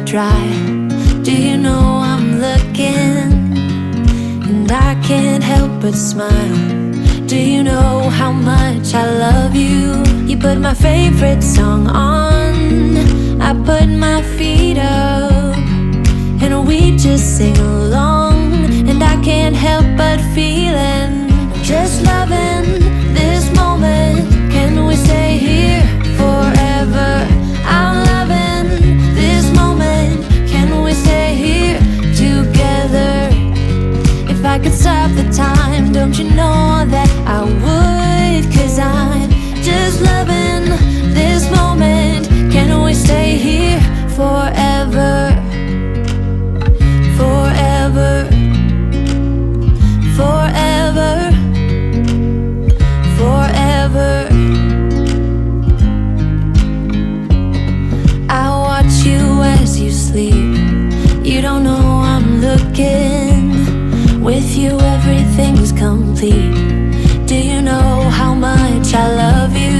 dry. Do you know I'm looking? And I can't help but smile. Do you know how much I love you? You put my favorite song on, I put my feet up, and we just sing along. And I can't help but feeling, just loving this moment. Can we stay here forever? I'm loving this moment. Can we stay here together? If I could stop the time, don't you know that I would? 'Cause I'm just loving this moment. Can we stay here forever? Forever, forever, forever. I watch you as you sleep. You don't know I'm looking. With you everything's complete. Do you know how much I love you?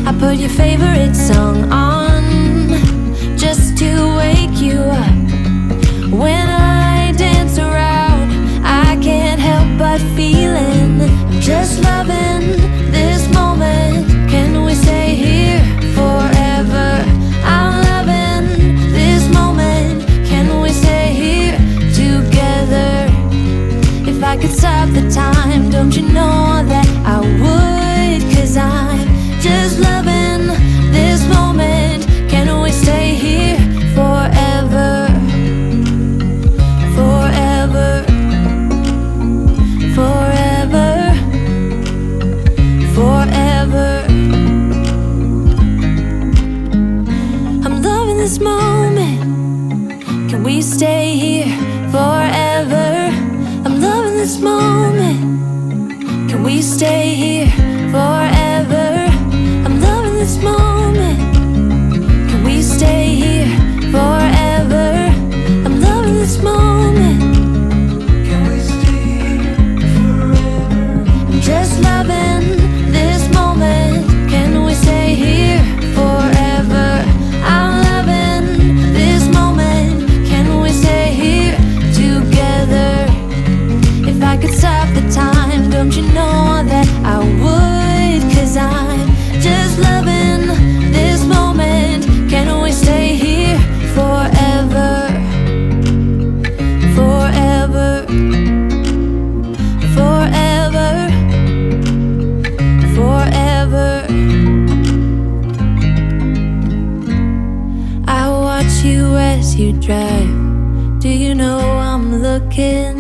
I put your favorite song on, just to wake you up. When I dance around, I can't help but feeling, I'm just loving this moment. Can we stay here forever? I'm loving this moment. Can we stay here together? If I could stop the time, don't you know that I would? 'Cause I'm just loving this moment. Can we stay here forever? Forever, forever, forever. I'm loving this moment. Can we stay here forever? I'm loving this moment. Can we stay here forever? I'm loving this moment. Can we stay here forever? I'm loving this moment. Can we stay here forever? I'm just loving this moment. Can we stay here forever? I'm loving this moment. Can we stay here together? If I could stop the time, don't you know that I would? 'Cause I'm just loving this moment. Can we stay here forever? Forever, forever, forever. I watch you as you drive. Do you know I'm looking?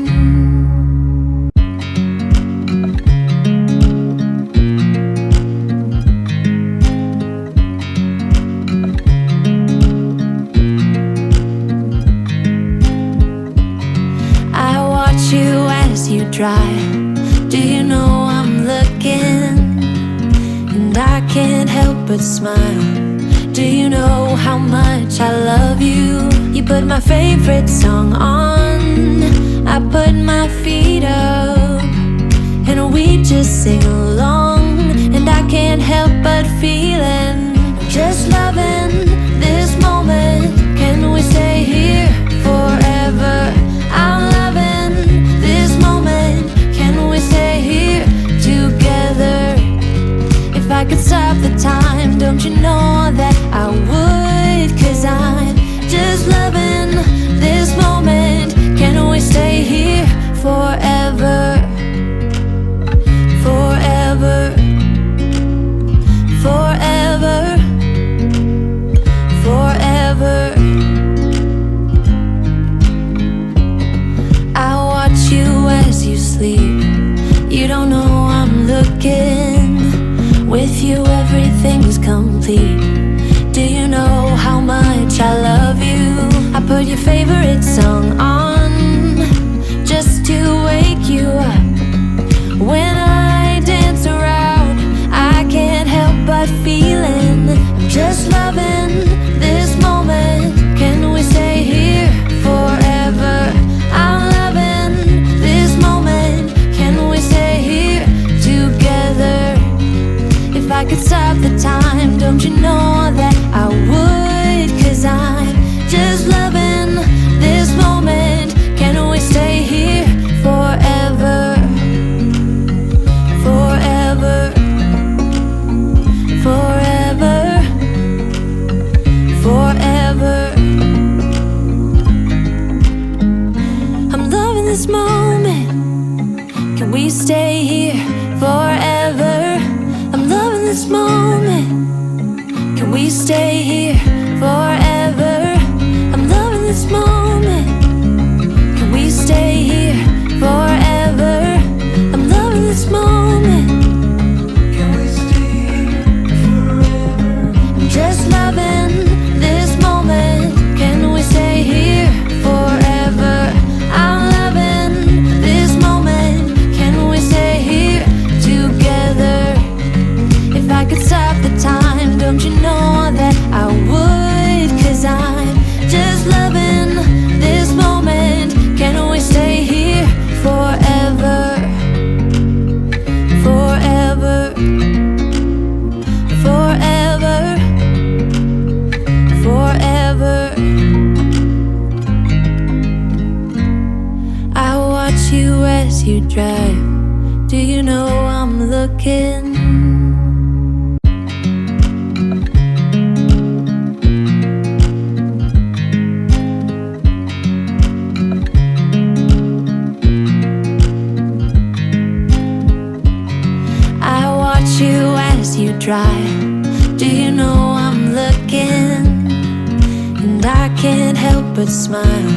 You as you drive. Do you know I'm looking? And I can't help but smile. Do you know how much I love you? You put my favorite song on, I put my feet up, and we just sing along. And I can't help but feeling, just loving this moment. Can we stay here forever? I'm loving this moment. Can we stay here together? If I could stop the time, don't you know that I would? 'Cause I'm just loving this moment. Can we stay here forever? I'm loving this moment. Can we stay here together? If I could stop the time, don't you know that I would? 'Cause I'm just loving this moment. Can we stay here forever? Forever, forever, forever. I watch you as you drive. Do you know I'm looking? And I can't help but smile. Do you know how much I love you? You put my favorite song on, I put my feet up, and we just sing along. And I can't help but feeling, just loving this moment. Can we stay here forever? I'm loving this moment. Can we stay here together? If I could stop the time, don't you know that I would? 'Cause I'm just loving this moment. Can we stay here forever? This moment. Can we stay here forever? Forever, forever, forever. I watch you as you sleep. You don't know I'm looking. With you everything's complete. Do you know how much I love you? I put your favorite song on, just to wake you up. When I dance around, I can't help but feeling, I'm just loving this moment. Can we stay here forever? I'm loving this moment. Can we stay here together? If I could stop the time, don't you know that I would? 'Cause I'm just loving as you drive. Do you know I'm looking? You as you drive. Do you know I'm looking? And I can't help but smile.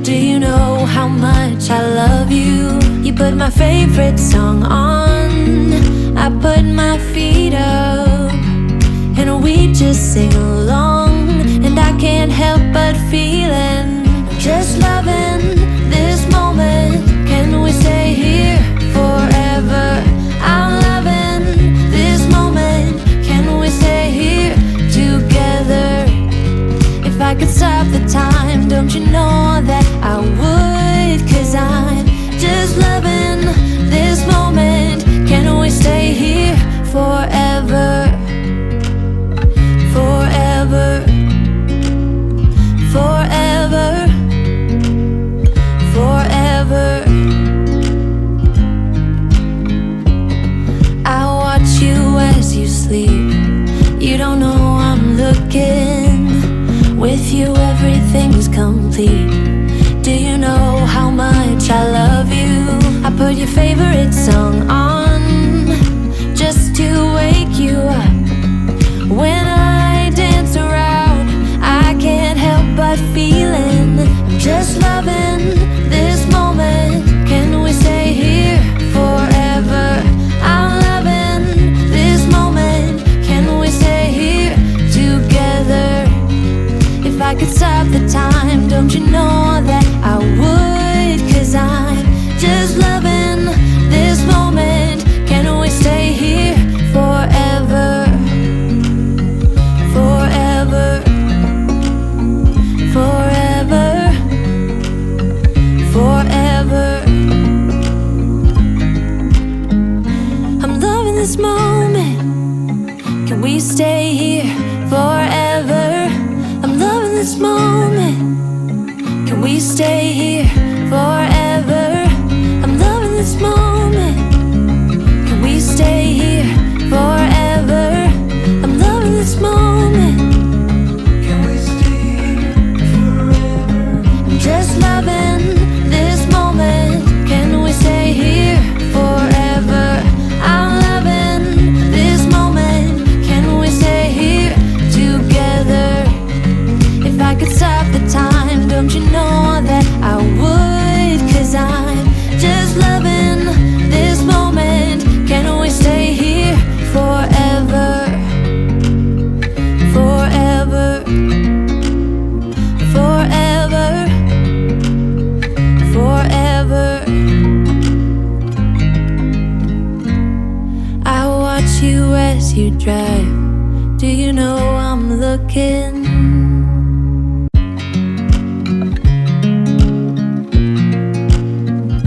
Do you know how much I love you? You put my favorite song on, I put my feet up, and we just sing along. And I can't help but feeling, just loving this moment. Can we stay here forever? I'm loving this moment. Can we stay here together? If I could stop the time, don't you know that I would? 'Cause I'm just loving this moment. Can we stay here forever? Forever. Forever. Forever. I watch you as you sleep. You don't know I'm looking. With you everything's complete. Do you know how much I love you? I put your favorite song on just to wake you up. When I dance around, I can't help but feeling, I'm just loving this moment. Can we stay here forever? I'm loving this moment. Can we stay here together? If I could stop the time, don't you know that I would? 'Cause I'm just loving this moment. Can we stay here forever? Forever. Forever. Forever. I'm loving this moment. Can we stay here forever? I'm loving this moment. Can we stay here